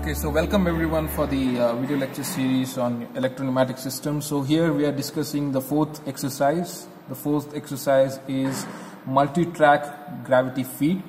Okay, so welcome everyone for the video lecture series on electro-pneumatic systems. So here we are discussing the fourth exercise. The fourth exercise is multi-track gravity feed.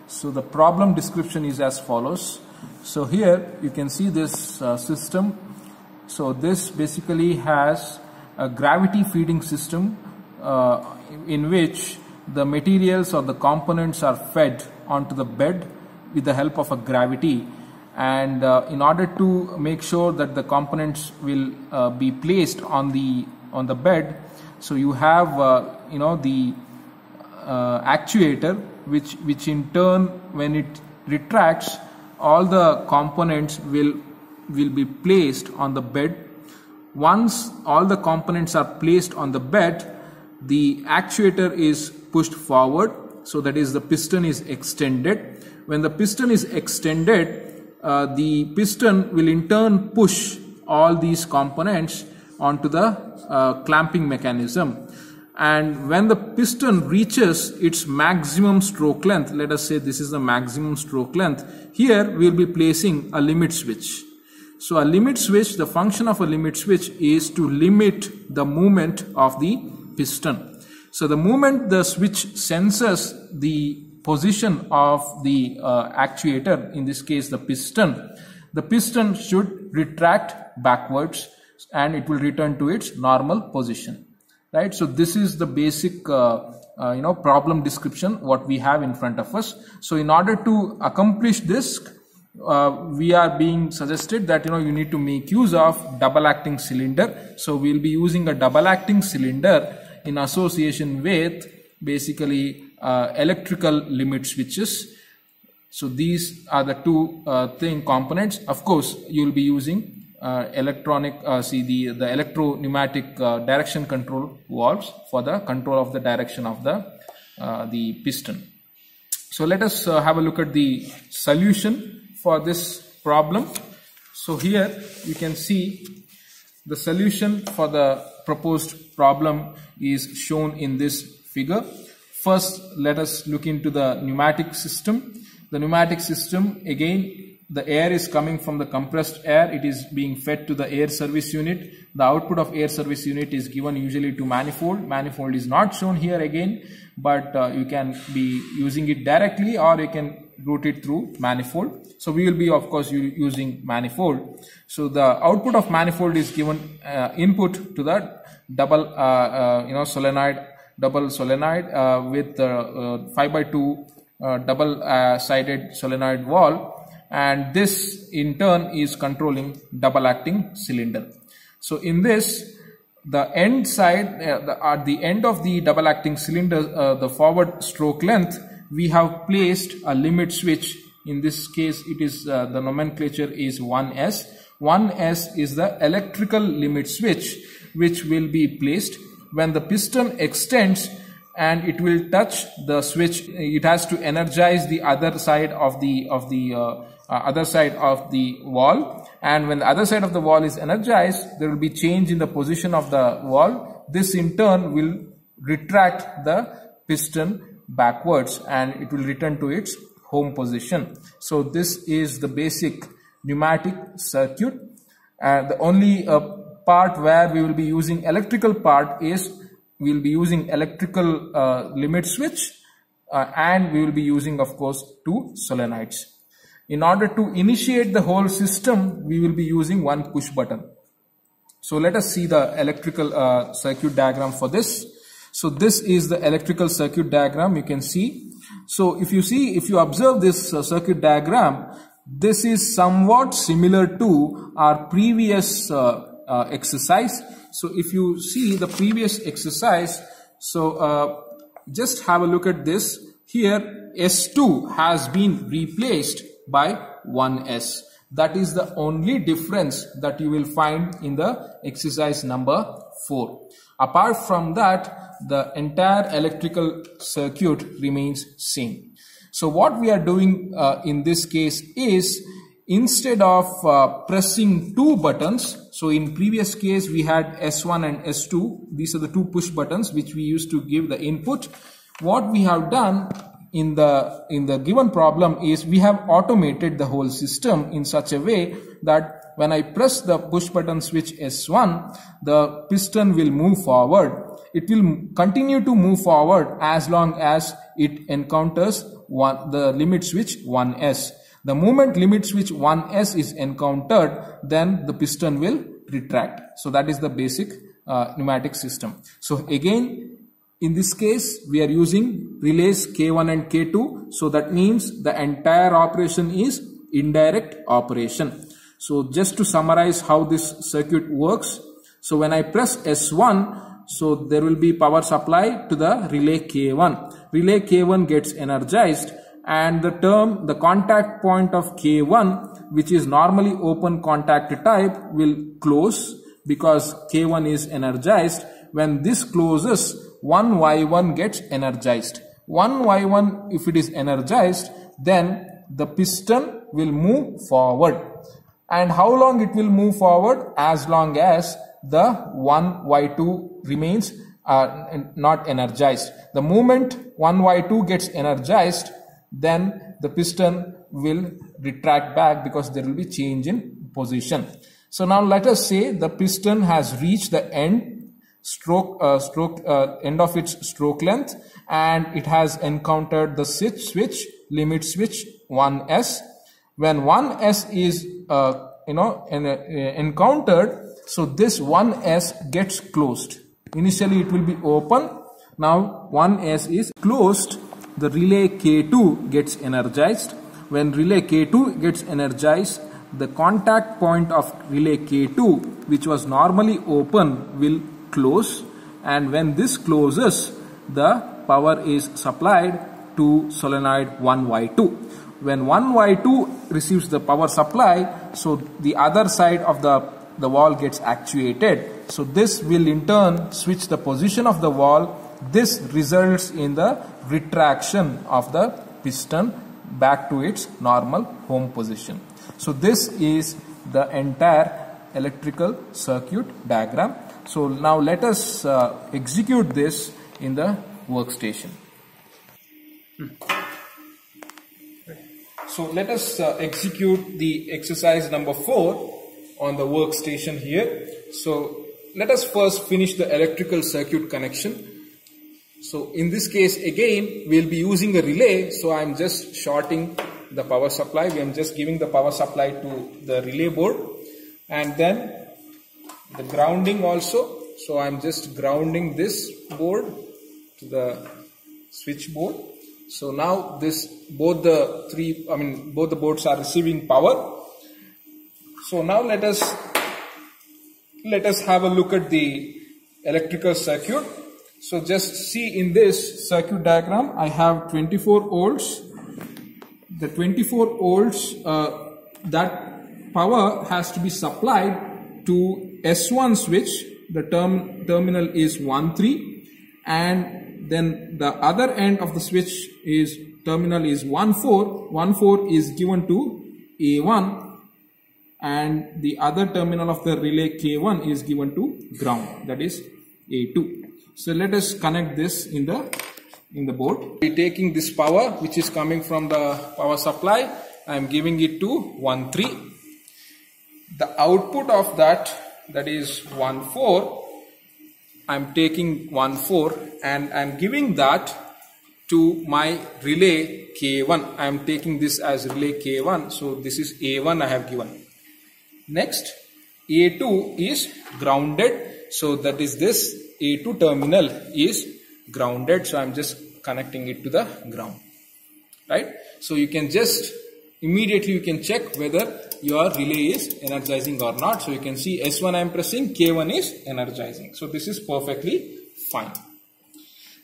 So the problem description is as follows. So here you can see this system. So this basically has a gravity feeding system in which the materials or the components are fed onto the bed with the help of a gravity. And in order to make sure that the components will be placed on the bed, so you have the actuator which in turn, when it retracts, all the components will be placed on the bed. Once all the components are placed on the bed, the actuator is pushed forward, so that is, the piston is extended. When the piston is extended, the piston will in turn push all these components onto the clamping mechanism. And when the piston reaches its maximum stroke length, let us say this is the maximum stroke length, here we will be placing a limit switch. So a limit switch, the function of a limit switch is to limit the movement of the piston. So the moment the switch senses the position of the actuator, in this case the piston should retract backwards and it will return to its normal position, right? So this is the basic problem description what we have in front of us. So in order to accomplish this, we are being suggested that you need to make use of double acting cylinder. So we'll be using a double acting cylinder in association with basically electrical limit switches. So these are the two components. Of course, you will be using the electro-pneumatic direction control valves for the control of the direction of the piston. So let us have a look at the solution for this problem. So here you can see the solution for the proposed problem is shown in this figure. First, let us look into the pneumatic system. The pneumatic system, again, the air is coming from the compressed air. It is being fed to the air service unit. The output of air service unit is given usually to manifold. Manifold is not shown here again, but you can be using it directly or you can route it through manifold. So we will be, of course, using manifold. So the output of manifold is given input to the double solenoid with 5x2 double-sided solenoid valve, and this in turn is controlling double acting cylinder. So in this, the end side, at the end of the double acting cylinder, the forward stroke length, we have placed a limit switch. In this case, it is the nomenclature is 1S. 1S is the electrical limit switch which will be placed when the piston extends, and it will touch the switch. It has to energize the other side of the valve, and when the other side of the valve is energized, there will be change in the position of the valve. This in turn will retract the piston backwards and it will return to its home position. So this is the basic pneumatic circuit. The only part where we will be using electrical part is we will be using electrical limit switch and we will be using, of course, two solenoids. In order to initiate the whole system, we will be using one push button. So let us see the electrical circuit diagram for this. So this is the electrical circuit diagram, you can see. So if you observe this circuit diagram, this is somewhat similar to our previous exercise. So if you see the previous exercise, so just have a look at this. Here S2 has been replaced by 1S. That is the only difference that you will find in the exercise number 4. Apart from that, the entire electrical circuit remains same. So what we are doing in this case is, instead of pressing two buttons, so in previous case we had S1 and S2, these are the two push buttons which we used to give the input. What we have done in the given problem is we have automated the whole system in such a way that when I press the push button switch S1, the piston will move forward. It will continue to move forward as long as it encounters the limit switch 1S. The moment limit switch 1S is encountered, then the piston will retract. So that is the basic pneumatic system. So again, in this case, we are using relays K1 and K2. So that means the entire operation is indirect operation. So just to summarize how this circuit works. So when I press S1, so there will be power supply to the relay K1. Relay K1 gets energized, and the contact point of K1, which is normally open contact type, will close because K1 is energized. When this closes, 1Y1 gets energized. 1Y1, if it is energized, then the piston will move forward. And how long it will move forward? As long as the 1Y2 remains not energized. The moment 1Y2 gets energized, then the piston will retract back because there will be change in position. So now let us say the piston has reached the end end of its stroke length, and it has encountered the switch limit switch 1S. When 1S is encountered, so this 1S gets closed. Initially it will be open. Now 1S is closed. The relay K2 gets energized. When relay K2 gets energized, the contact point of relay K2, which was normally open, will close, and when this closes, the power is supplied to solenoid 1Y2. When 1Y2 receives the power supply, so the other side of the valve gets actuated. So this will in turn switch the position of the valve. This results in the retraction of the piston back to its normal home position. So this is the entire electrical circuit diagram. So now let us execute this in the workstation. So let us execute the exercise number 4 on the workstation here. So let us first finish the electrical circuit connection. So in this case again we'll be using a relay. So I'm just shorting the power supply. I'm just giving the power supply to the relay board, and then the grounding also. So I'm just grounding this board to the switch board. So now both the boards are receiving power. So now let us have a look at the electrical circuit. So just see in this circuit diagram, I have 24 volts. The 24 volts, that power has to be supplied to S1 switch. The terminal is 1,3, and then the other end of the switch is terminal is 1,4. 1,4 is given to A1, and the other terminal of the relay K1 is given to ground, that is A2. So let us connect this in the board. We are taking this power which is coming from the power supply. I am giving it to 1,3. The output of that is 1,4. I am taking 1,4 and I am giving that to my relay K1. I am taking this as relay K1. So this is A1 I have given. Next, A2 is grounded. So that is this A2 terminal is grounded. So I am just connecting it to the ground. Right? So you can just immediately you can check whether your relay is energizing or not. So you can see S1 I am pressing, K1 is energizing. So this is perfectly fine.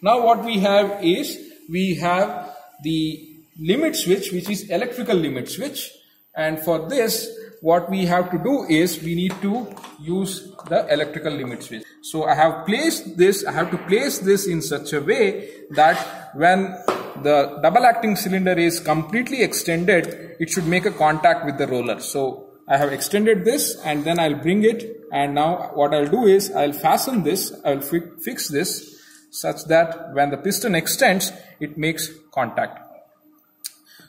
Now what we have is we have the limit switch, which is electrical limit switch, and for this what we have to do is we need to use the electrical limit switch. So I have to place this in such a way that when the double acting cylinder is completely extended, it should make a contact with the roller. So I have extended this and then I'll bring it, and now what I'll do is I'll fasten this, I'll fix this such that when the piston extends, it makes contact.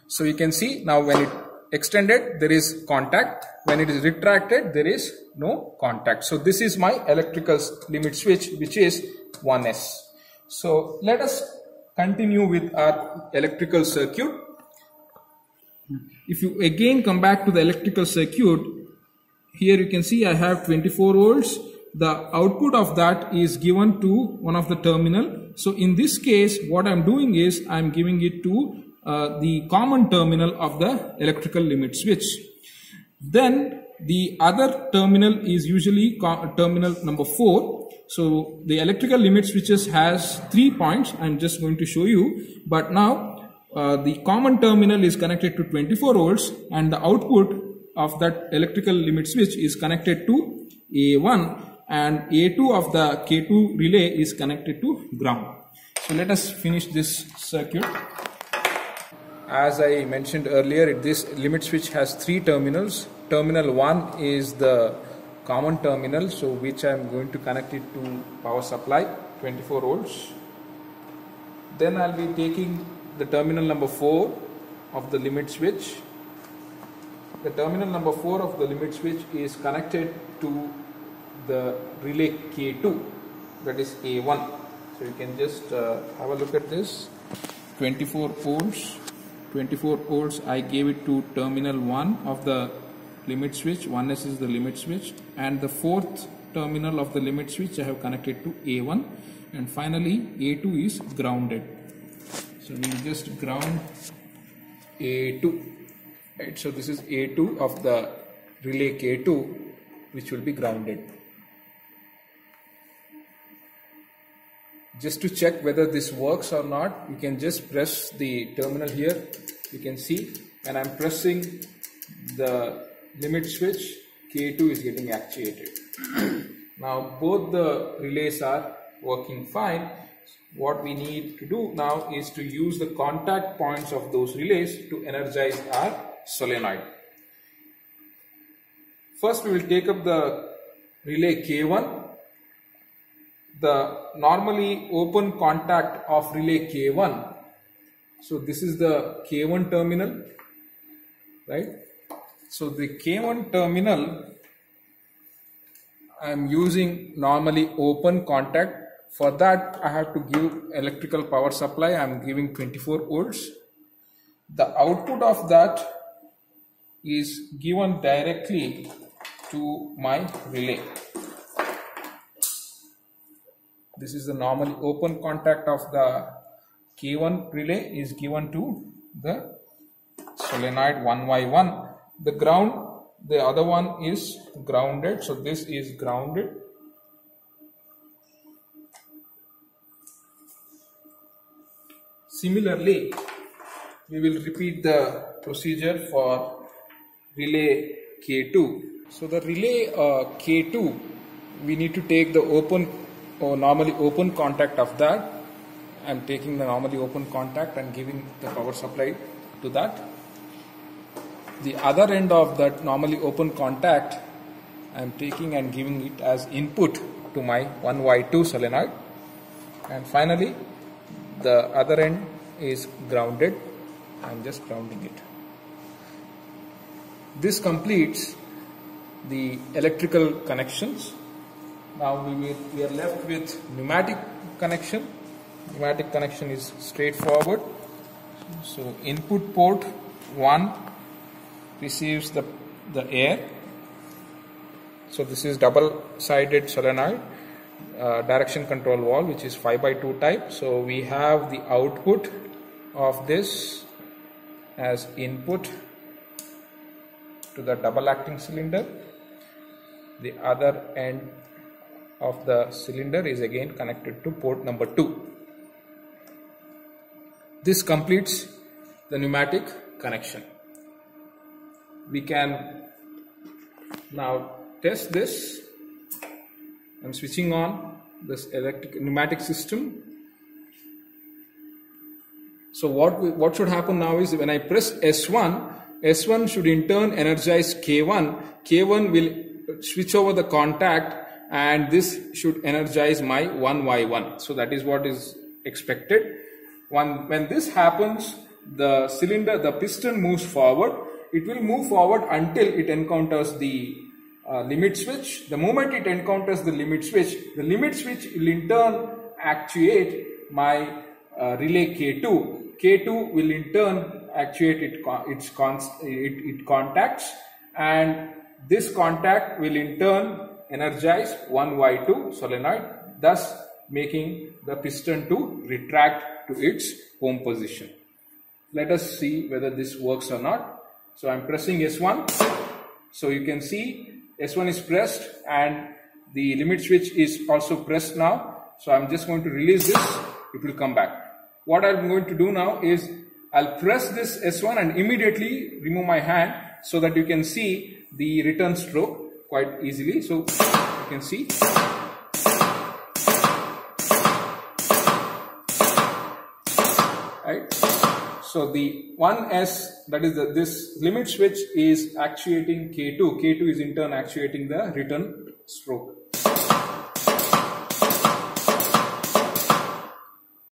So you can see now when it extended, there is contact. When it is retracted, there is no contact. So this is my electrical limit switch, which is 1S. So let us continue with our electrical circuit. If you again come back to the electrical circuit, here you can see I have 24 volts. The output of that is given to one of the terminal. So in this case, what I'm doing is I'm giving it to the common terminal of the electrical limit switch. Then the other terminal is usually terminal number 4. So the electrical limit switches has 3 points. I'm just going to show you. But now the common terminal is connected to 24 volts and the output of that electrical limit switch is connected to A1, and A2 of the K2 relay is connected to ground. So let us finish this circuit. As I mentioned earlier, this limit switch has 3 terminals. Terminal 1 is the common terminal, so which I am going to connect it to power supply 24 volts. Then I will be taking the terminal number 4 of the limit switch. The terminal number 4 of the limit switch is connected to the relay K2, that is A1. So you can just have a look at this. 24 volts. 24 volts I gave it to terminal 1 of the limit switch. 1S is the limit switch, and the 4th terminal of the limit switch I have connected to A1, and finally A2 is grounded. So we will just ground A2. Right, so this is A2 of the relay K2, which will be grounded. Just to check whether this works or not, you can just press the terminal here. You can see when I'm pressing the limit switch, K2 is getting actuated. Now both the relays are working fine. What we need to do now is to use the contact points of those relays to energize our solenoid. First we will take up the relay K1. The normally open contact of relay K1. So this is the K1 terminal, right? So the K1 terminal I am using normally open contact. For that I have to give electrical power supply. I am giving 24 volts. The output of that is given directly to my relay. This is the normally open contact of the K1 relay is given to the solenoid 1Y1. The ground, the other one is grounded. So this is grounded. Similarly, we will repeat the procedure for relay K2. So the relay K2, we need to take the open or normally open contact of that. I am taking the normally open contact and giving the power supply to that. The other end of that normally open contact I am taking and giving it as input to my 1Y2 solenoid, and finally the other end is grounded. I am just grounding it. This completes the electrical connections. Now we are left with pneumatic connection. Pneumatic connection is straightforward. So input port 1 receives the air. So this is double-sided solenoid direction control valve, which is 5x2 type. So we have the output of this as input to the double acting cylinder. The other end of the cylinder is again connected to port number 2. This completes the pneumatic connection. We can now test this. I'm switching on this pneumatic system. So what should happen now is when I press S1, S1 should in turn energize K1. K1 will switch over the contact and this should energize my 1y1. So that is what is expected. When this happens, the piston moves forward. It will move forward until it encounters the limit switch. The moment it encounters the limit switch will in turn actuate my relay K2. K2 will in turn actuate its contacts, and this contact will in turn energize 1y2 solenoid, thus making the piston to retract to its home position. Let us see whether this works or not. So I am pressing S1. So you can see S1 is pressed and the limit switch is also pressed now. So I'm just going to release this. It will come back. What I'm going to do now is I'll press this S1 and immediately remove my hand so that you can see the return stroke quite easily. So you can see. Right. So the 1S, that is this limit switch is actuating K2. K2 is in turn actuating the return stroke.